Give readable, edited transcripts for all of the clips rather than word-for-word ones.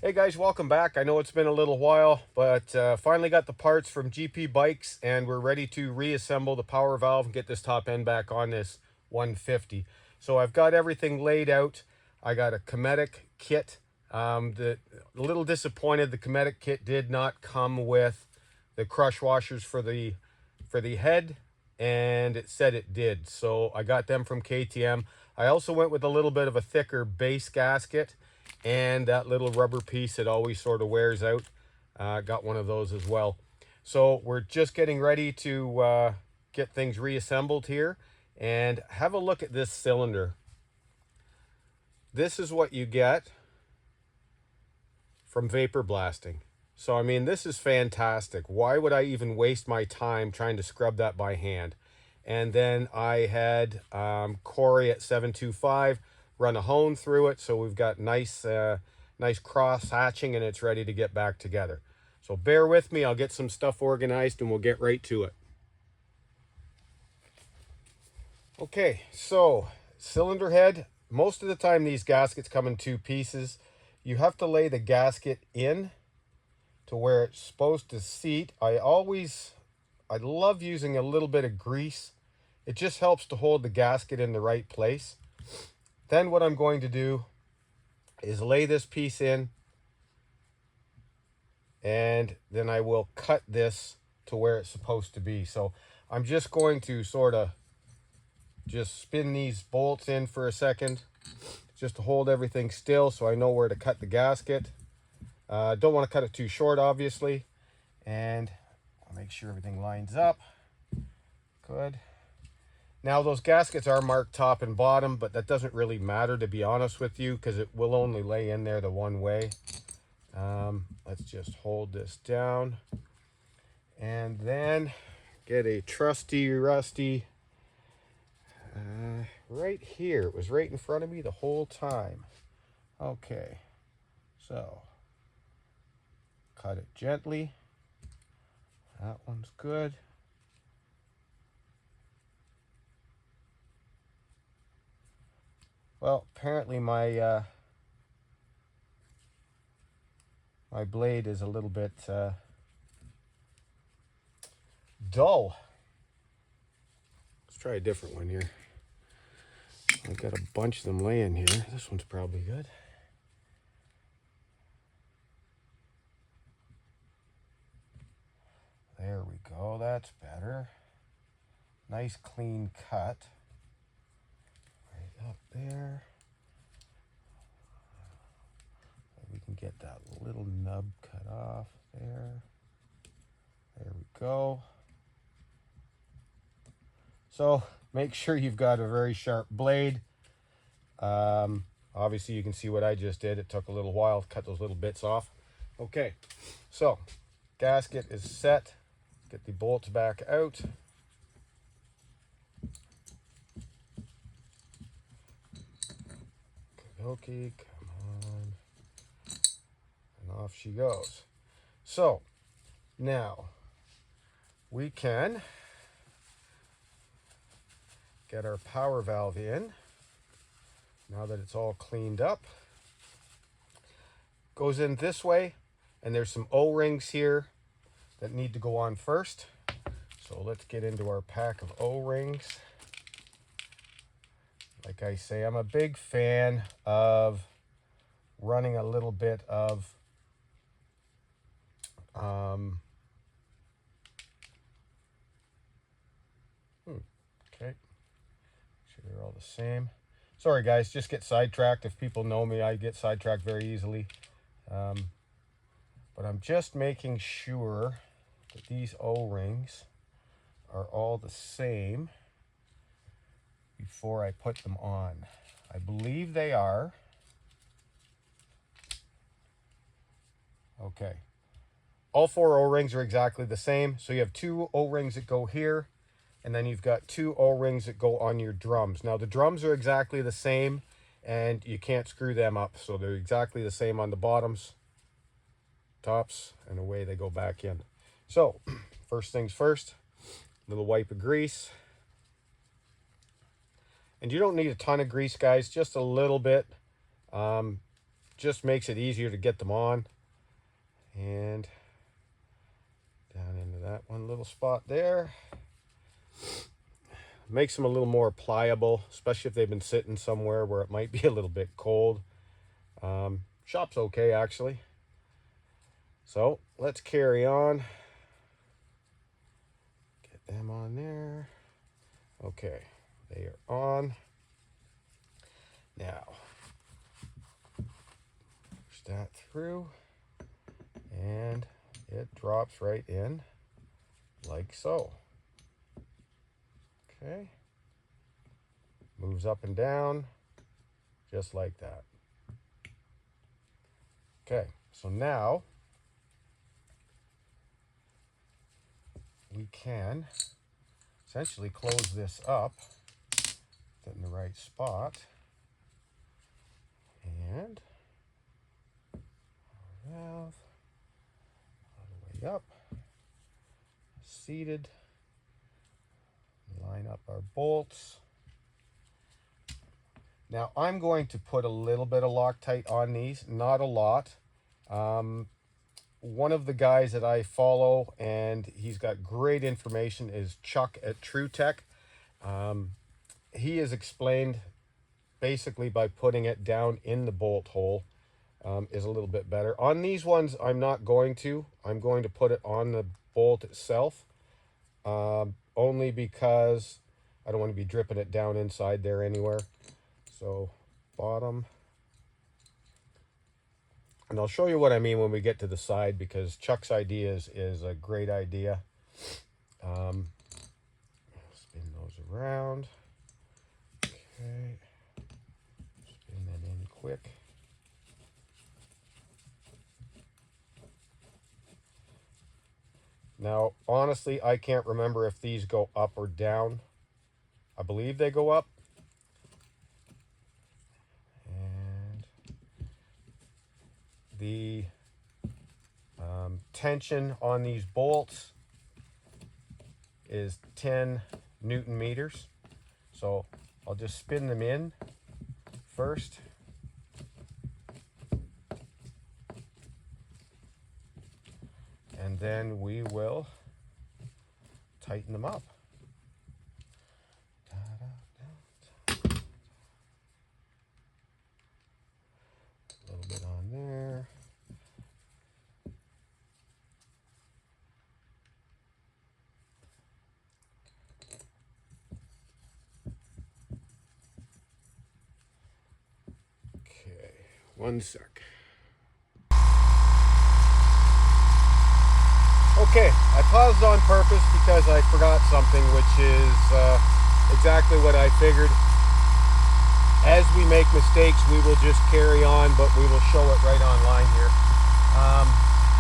Hey guys, welcome back. I know it's been a little while, but finally got the parts from GP Bikes and we're ready to reassemble the power valve and get this top end back on this 150. So I've got everything laid out. I got a Cometic kit. A little disappointed the Cometic kit did not come with the crush washers for the head, and it said it did. So I got them from KTM. I also went with a little bit of a thicker base gasket and that little rubber piece that always sort of wears out. Got one of those as well. So we're just getting ready to get things reassembled here and have a look at this cylinder. This is what you get from vapor blasting. So I mean, this is fantastic. Why would I even waste my time trying to scrub that by hand? And then I had Corey at 725 run a hone through it, so we've got nice cross hatching and it's ready to get back together. So bear with me, I'll get some stuff organized and we'll get right to it. Okay, so cylinder head. Most of the time these gaskets come in two pieces. You have to lay the gasket in to where it's supposed to seat. I love using a little bit of grease. It just helps to hold the gasket in the right place. Then what I'm going to do is lay this piece in, and then I will cut this to where it's supposed to be. So I'm just going to sort of just spin these bolts in for a second, just to hold everything still so I know where to cut the gasket. Don't want to cut it too short, obviously. And I'll make sure everything lines up. Good. Now those gaskets are marked top and bottom, but that doesn't really matter, to be honest with you, because it will only lay in there the one way. Let's just hold this down and then get a trusty rusty right here. It was right in front of me the whole time. Okay, so cut it gently. That one's good. Well, apparently my my blade is a little bit dull. Let's try a different one here. I've got a bunch of them laying here. This one's probably good. There we go, that's better. Nice clean cut. Right up there. We can get that little nub cut off there. There we go. So make sure you've got a very sharp blade. Obviously you can see what I just did. It took a little while to cut those little bits off. Okay, so gasket is set. Get the bolts back out. Okay, come on. And off she goes. So now we can get our power valve in. Now that it's all cleaned up, goes in this way, and there's some O-rings here that need to go on first. So let's get into our pack of O-rings. Like I say, I'm a big fan of running a little bit of okay, sure they're all the same. Sorry guys, just get sidetracked. If people know me, I get sidetracked very easily. But I'm just making sure that these O-rings are all the same before I put them on. I believe they are. Okay. All four O-rings are exactly the same. So you have two O-rings that go here, and then you've got two O-rings that go on your drums. Now the drums are exactly the same, and you can't screw them up. So they're exactly the same on the bottoms, tops, and away they go back in. So first things first, little wipe of grease. And you don't need a ton of grease, guys, just a little bit. just makes it easier to get them on. And down into that one little spot there. Makes them a little more pliable, especially if they've been sitting somewhere where it might be a little bit cold. Shop's okay, actually. So let's carry on. Get them on there. Okay, they are on. Now, push that through, and it drops right in like so. Okay, moves up and down just like that. Okay, so now we can essentially close this up, put it in the right spot, and valve all the way up, seated. Line up our bolts. Now I'm going to put a little bit of Loctite on these, not a lot. One of the guys that I follow, and he's got great information, is Chuck at TrueTech. He has explained basically by putting it down in the bolt hole is a little bit better. On these ones, I'm not going to. I'm going to put it on the bolt itself. Only because I don't want to be dripping it down inside there anywhere. So bottom, and I'll show you what I mean when we get to the side, because Chuck's idea is a great idea. Spin those around. Okay, spin that in quick. Now, honestly, I can't remember if these go up or down. I believe they go up. And the tension on these bolts is 10 Newton meters. So I'll just spin them in first. And then we will tighten them up. A little bit on there. Okay, one sec. Okay, I paused on purpose because I forgot something, which is exactly what I figured. As we make mistakes, we will just carry on, but we will show it right online here.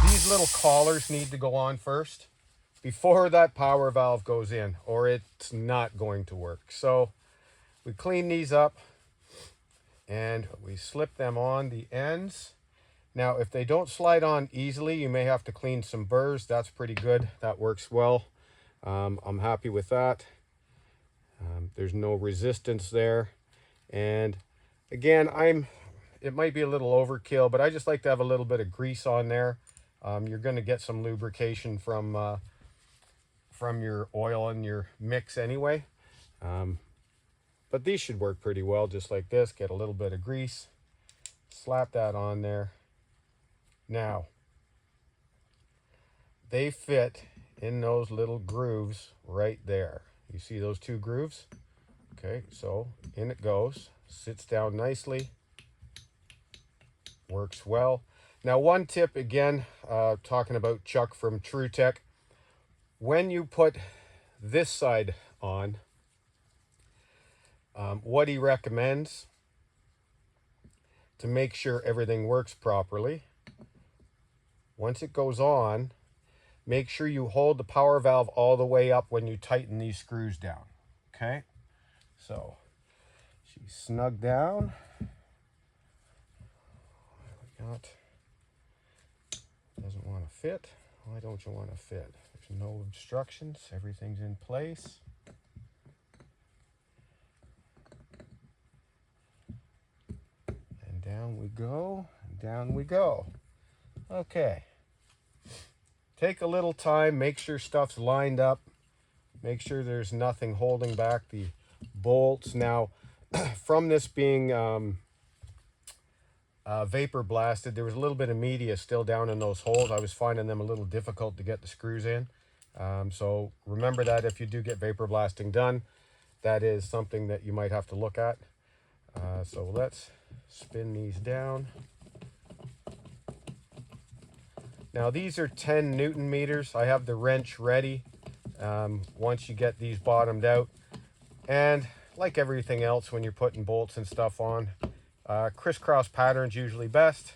These little collars need to go on first before that power valve goes in, or it's not going to work. So we clean these up and we slip them on the ends. Now, if they don't slide on easily, you may have to clean some burrs. That's pretty good. That works well. I'm happy with that. There's no resistance there. And again, it might be a little overkill, but I just like to have a little bit of grease on there. You're going to get some lubrication from your oil and your mix anyway. But these should work pretty well, just like this. Get a little bit of grease, slap that on there. Now, they fit in those little grooves right there. You see those two grooves? Okay, so in it goes, sits down nicely, works well. Now, one tip again, talking about Chuck from TrueTech, when you put this side on, what he recommends to make sure everything works properly, once it goes on, make sure you hold the power valve all the way up when you tighten these screws down. Okay, so she's snug down. We got, doesn't want to fit. Why don't you want to fit? There's no obstructions. Everything's in place. And down we go. down we go. Okay. Take a little time, make sure stuff's lined up. Make sure there's nothing holding back the bolts. Now, from this being vapor blasted, there was a little bit of media still down in those holes. I was finding them a little difficult to get the screws in. So remember that if you do get vapor blasting done, that is something that you might have to look at. So let's spin these down. Now these are 10 Newton meters. I have the wrench ready once you get these bottomed out. And like everything else when you're putting bolts and stuff on, crisscross pattern's usually best.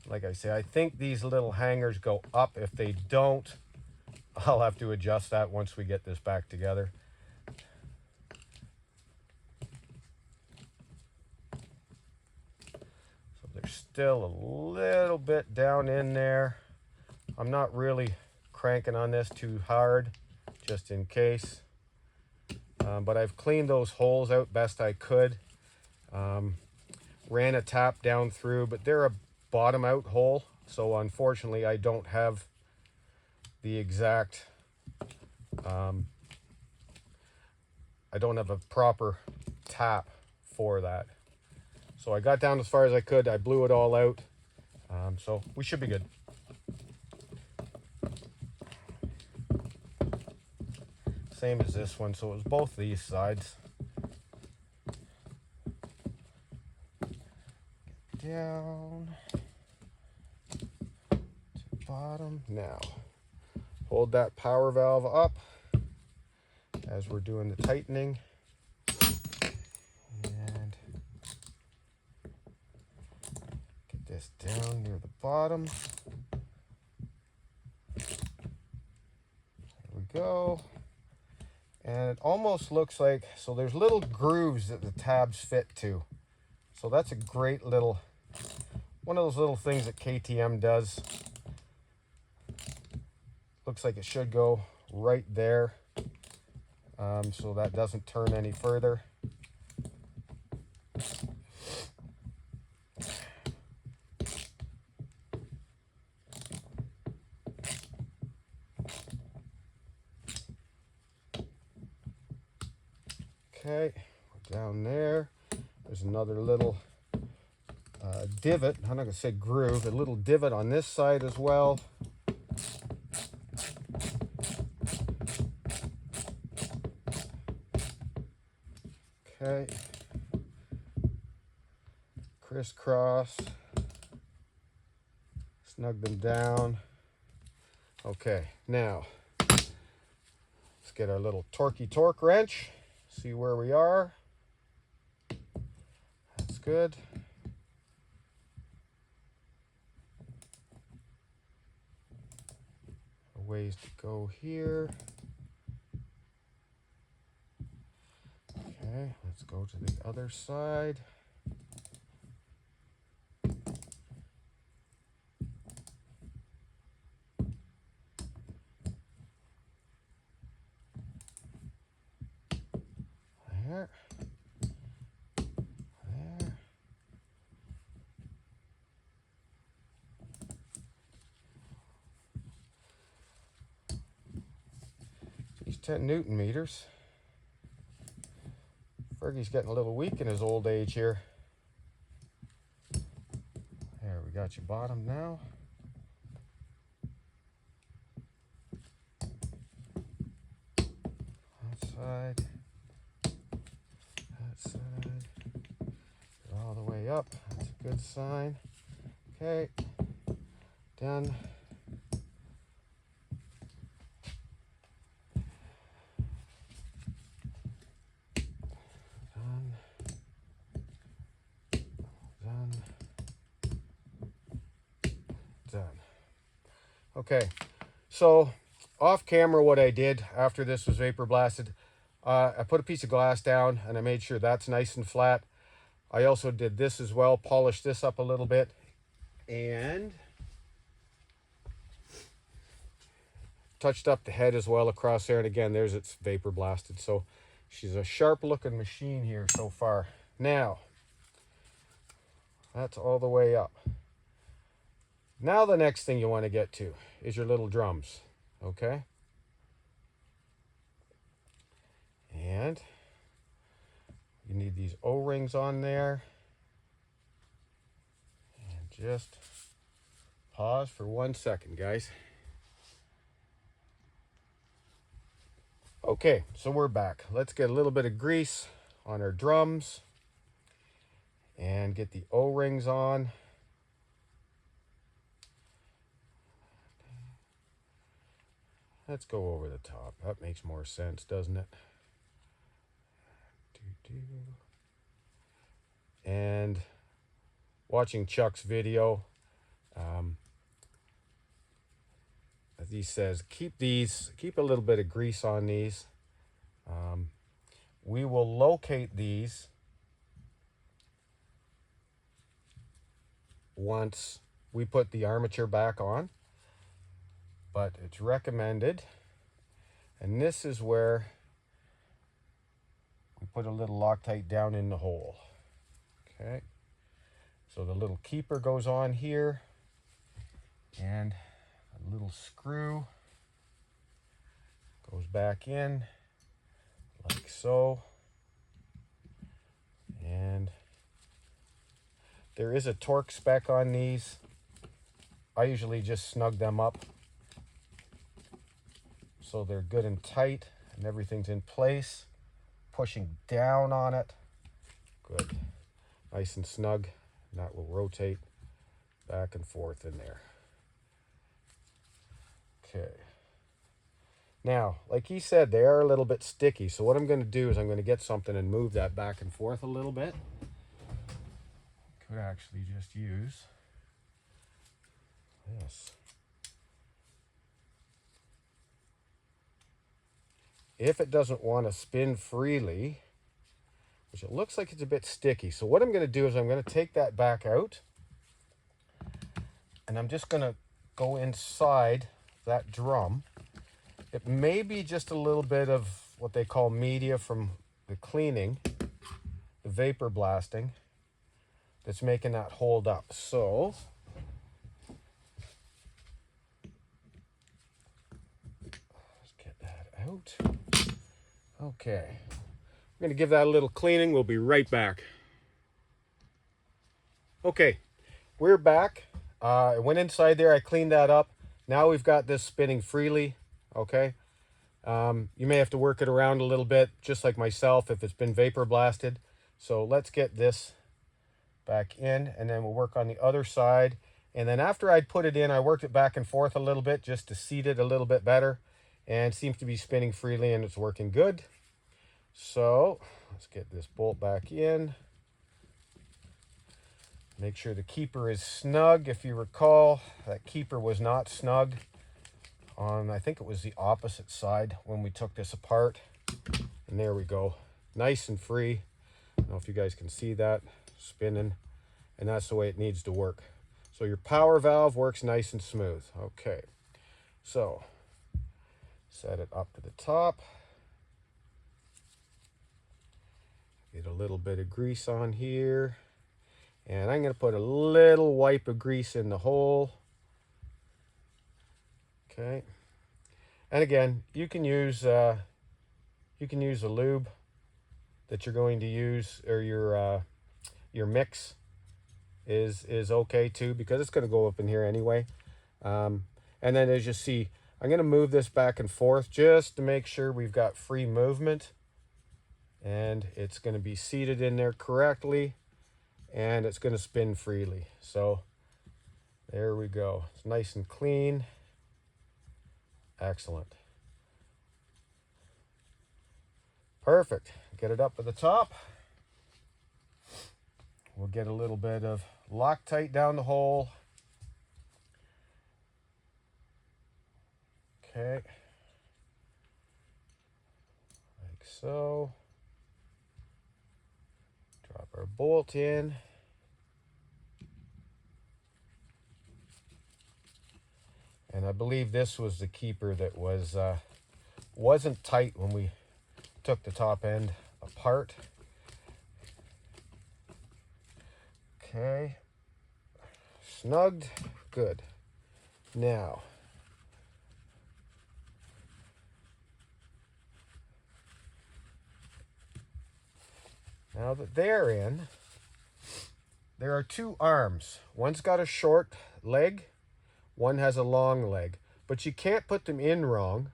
Like I say, I think these little hangers go up. If they don't, I'll have to adjust that once we get this back together. So there's still a little bit down in there. I'm not really cranking on this too hard, just in case. But I've cleaned those holes out best I could. Ran a tap down through, but they're a bottom out hole, so unfortunately I don't have the exact I don't have a proper tap for that. So I got down as far as I could. I blew it all out, so we should be good. Same as this one, so it was both these sides. Get down to bottom. Now hold that power valve up as we're doing the tightening, and get this down near the bottom. There we go. And it almost looks like, so there's little grooves that the tabs fit to. So that's a great little, one of those little things that KTM does. Looks like it should go right there, so that doesn't turn any further. Okay, we're down there. There's another little divot. I'm not going to say groove, a little divot on this side as well. Okay. Crisscross. Snug them down. Okay, now let's get our little torque wrench. See where we are. That's good. A ways to go here. Okay, let's go to the other side. There. There. These 10 Newton meters. Fergie's getting a little weak in his old age here. There, we got you bottom now. That side. That side. All the way up. That's a good sign. Okay. Done. Done. Okay, so off camera what I did after this was vapor blasted, I put a piece of glass down and I made sure that's nice and flat. I also did this as well, polished this up a little bit, and touched up the head as well across there. And again, there's its vapor blasted. So she's a sharp looking machine here so far. Now, That's all the way up. Now the next thing you want to get to is your little drums, okay? And you need these O-rings on there. And just pause for 1 second, guys. Okay, so we're back. Let's get a little bit of grease on our drums and get the O-rings on. Let's go over the top. That makes more sense, doesn't it? And watching Chuck's video, as he says, keep a little bit of grease on these. We will locate these once we put the armature back on, but it's recommended. And this is where we put a little Loctite down in the hole. Okay, so the little keeper goes on here, and a little screw goes back in like so. And there is a torque spec on these. I usually just snug them up so they're good and tight and everything's in place. Pushing down on it. Good. Nice and snug. And that will rotate back and forth in there. Okay. Now, like he said, they are a little bit sticky. So what I'm going to do is I'm going to get something and move that back and forth a little bit. Could actually just use this. If it doesn't want to spin freely, which it looks like it's a bit sticky. So what I'm going to do is I'm going to take that back out, and I'm just going to go inside that drum. It may be just a little bit of what they call media from the cleaning, the vapor blasting, that's making that hold up. So let's get that out. Okay, I'm going to give that a little cleaning. We'll be right back. Okay, we're back. I went inside there, I cleaned that up. Now we've got this spinning freely, okay? You may have to work it around a little bit, just like myself, if it's been vapor blasted. So let's get this back in, and then we'll work on the other side. And then after I'd put it in, I worked it back and forth a little bit just to seat it a little bit better. And it seems to be spinning freely, and it's working good. So let's get this bolt back in. Make sure the keeper is snug. If you recall, that keeper was not snug on, I think it was the opposite side when we took this apart. And there we go. Nice and free. I don't know if you guys can see that spinning. And that's the way it needs to work. So your power valve works nice and smooth. Okay. So set it up to the top. Get a little bit of grease on here. And I'm going to put a little wipe of grease in the hole. Okay. And again, you can use a lube that you're going to use, or your mix is okay too, because it's going to go up in here anyway. And then as you see, I'm going to move this back and forth just to make sure we've got free movement, and it's going to be seated in there correctly, and it's going to spin freely. So there we go. It's nice and clean. Excellent. Perfect. Get it up at the top. We'll get a little bit of Loctite down the hole. Okay. Like so. Drop our bolt in. And I believe this was the keeper that wasn't tight when we took the top end apart. Okay, snugged. Good. Now, that they're in, there are two arms. One's got a short leg, one has a long leg. But you can't put them in wrong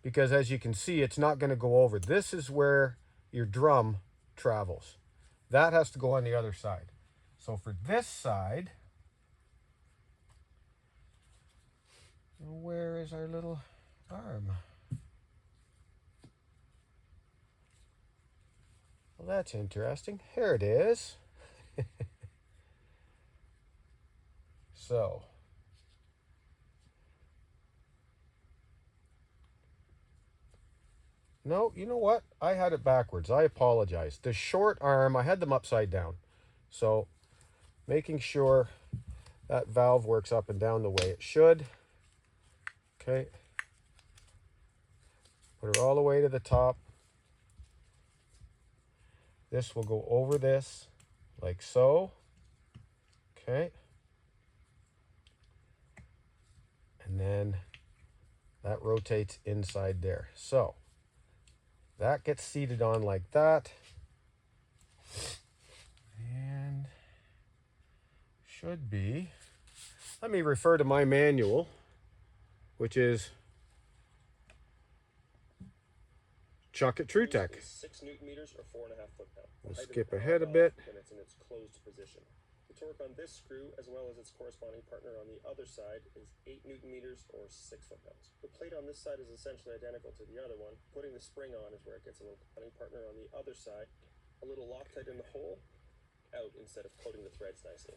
because, as you can see, it's not going to go over. This is where your drum travels. That has to go on the other side. So for this side, where is our little arm? Well, that's interesting. Here it is. So, no, you know what? I had it backwards. I apologize. The short arm, I had them upside down. So, making sure that valve works up and down the way it should. Okay. Put her all the way to the top. This will go over this, like so. Okay. And then that rotates inside there. So, that gets seated on like that. And should be, let me refer to my manual, which is Chuck It True Tech. 6 Newton meters or 4.5 foot-pounds. We'll skip ahead a bit. When it's in its closed position. The torque on this screw, as well as its corresponding partner on the other side, is 8 Newton meters or 6 foot-pounds. The plate on this side is essentially identical to the other one. Putting the spring on is where it gets a little partner on the other side. A little Loctite in the hole, out instead of coating the threads nicely.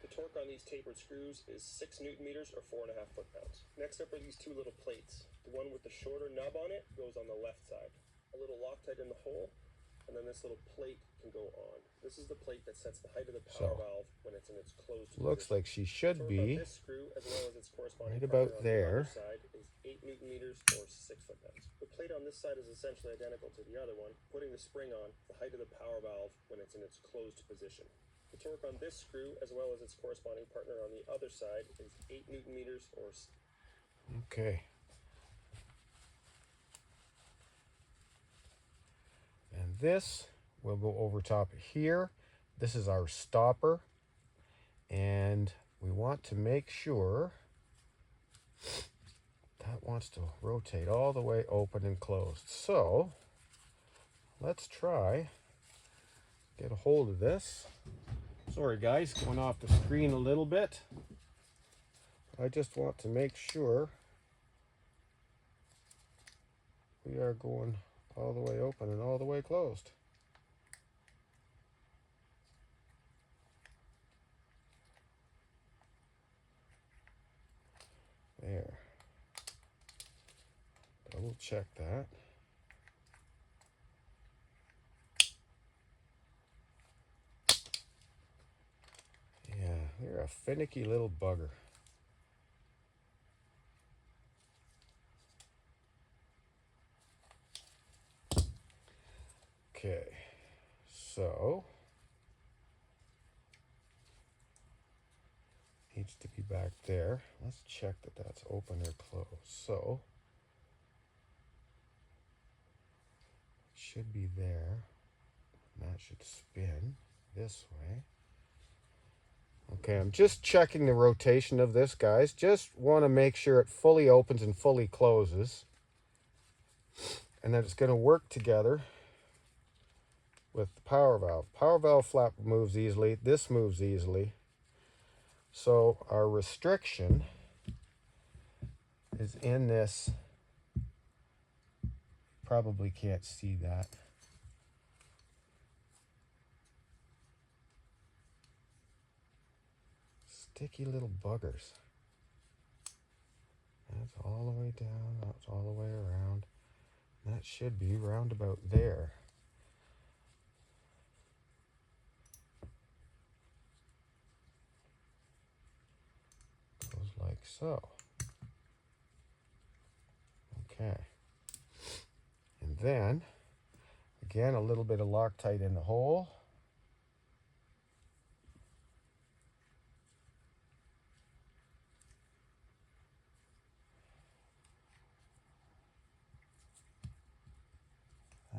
The torque on these tapered screws is 6 Newton meters or 4.5 foot-pounds. Next up are these two little plates. The one with the shorter nub on it goes on the left side. A little Loctite in the hole, and then this little plate can go on. This is the plate that sets the height of the power valve when it's in its closed position. Looks like she should be this screw, as well as its corresponding right about there. The side is 8 Newton meters or 6 foot-pounds. The plate on this side is essentially identical to the other one. Putting the spring on, the height of the power valve when it's in its closed position. The torque on this screw, as well as its corresponding partner on the other side, is 8 Newton meters or... Okay. And this will go over top here. This is our stopper. And we want to make sure that wants to rotate all the way open and closed. So let's try get a hold of this. Sorry guys, going off the screen a little bit. I just want to make sure we are going all the way open and all the way closed. There. Double check that. Yeah, you're a finicky little bugger. Okay, so needs to be back there. Let's check that that's open or closed. So it should be there. And that should spin this way. Okay, I'm just checking the rotation of this, guys. Just want to make sure it fully opens and fully closes. And that it's going to work together with the power valve. Power valve flap moves easily. This moves easily. So our restriction is in this. Probably can't see that. Sticky little buggers. That's all the way down. That's all the way around. That should be round about there. Goes like so. Okay. And then, again, a little bit of Loctite in the hole.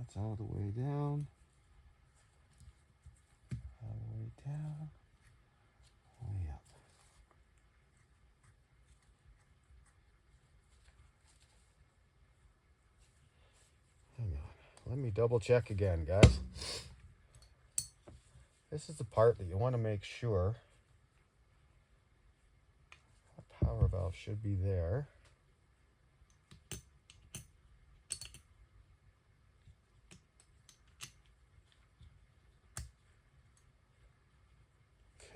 That's all the way down. All the way down. Way up. Hang on. Let me double check again, guys. This is the part that you want to make sure. The power valve should be there.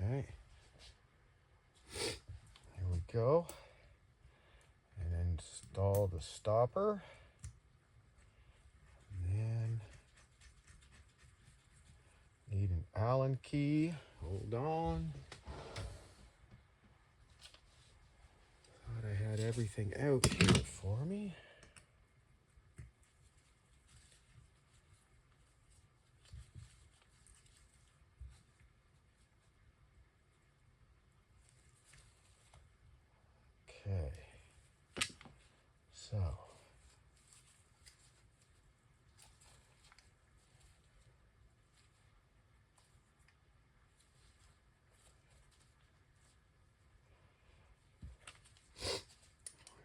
Okay. Here we go. And then install the stopper. And then need an Allen key. Hold on. Thought I had everything out here for me. Okay. So. I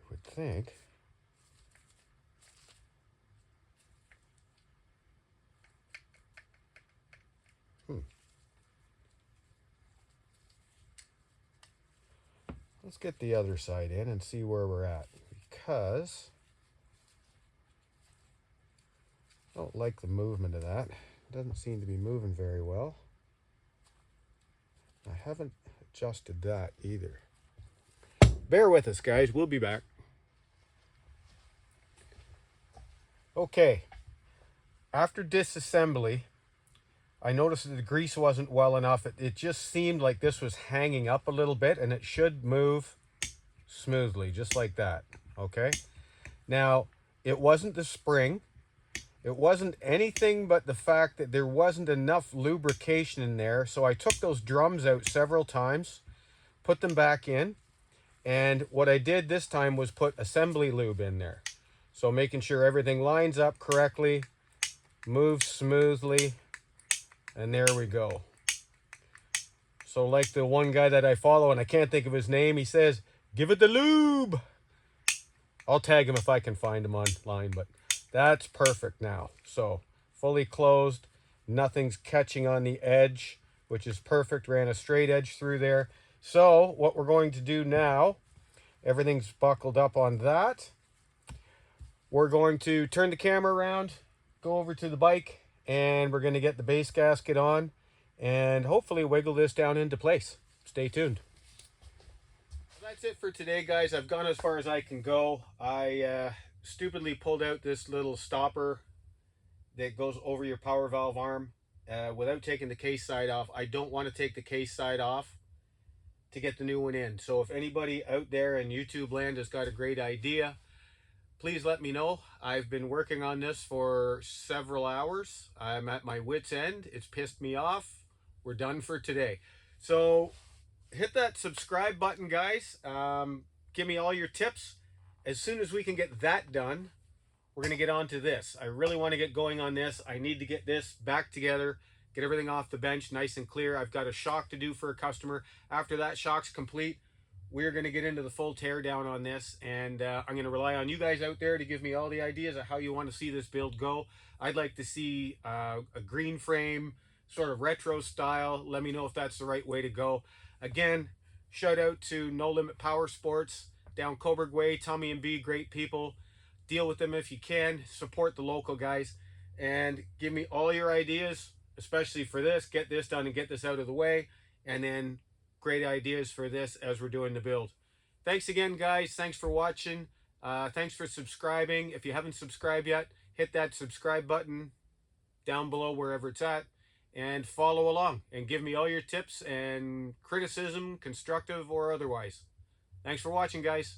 would think let's get the other side in and see where we're at, because I don't like the movement of that. It doesn't seem to be moving very well. I haven't adjusted that either. Bear with us, guys. We'll be back. Okay. After disassembly, I noticed that the grease wasn't well enough. It just seemed like this was hanging up a little bit, and it should move smoothly, just like that. Okay. Now, it wasn't the spring. It wasn't anything but the fact that there wasn't enough lubrication in there. So I took those drums out several times, put them back in. And what I did this time was put assembly lube in there. So making sure everything lines up correctly, moves smoothly. And there we go. So like the one guy that I follow, and I can't think of his name, he says, "Give it the lube." I'll tag him if I can find him online, but that's perfect now. So fully closed, nothing's catching on the edge, which is perfect. Ran a straight edge through there. So what we're going to do now, everything's buckled up on that. We're going to turn the camera around, go over to the bike, and we're going to get the base gasket on and hopefully wiggle this down into place. Stay tuned. That's it for today, guys. I've gone as far as I can go. I stupidly pulled out this little stopper that goes over your power valve arm without taking the case side off. I don't want to take the case side off to get the new one in. So if anybody out there in YouTube land has got a great idea, please let me know. I've been working on this for several hours. I'm at my wit's end. It's pissed me off. We're done for today. So hit that subscribe button, guys. Give me all your tips. As soon as we can get that done, we're going to get on to this. I really want to get going on this. I need to get this back together, get everything off the bench nice and clear. I've got a shock to do for a customer. After that shock's complete, we're going to get into the full tear down on this, and I'm going to rely on you guys out there to give me all the ideas of how you want to see this build go. I'd like to see a green frame, sort of retro style. Let me know if that's the right way to go. Again, shout out to No Limit Power Sports down Coburg Way. Tommy and B, great people. Deal with them if you can. Support the local guys, and give me all your ideas, especially for this. Get this done and get this out of the way, and then great ideas for this as we're doing the build. Thanks again, guys. Thanks for watching. Thanks for subscribing. If you haven't subscribed yet, hit that subscribe button down below wherever it's at, and follow along and give me all your tips and criticism, constructive or otherwise. Thanks for watching, guys.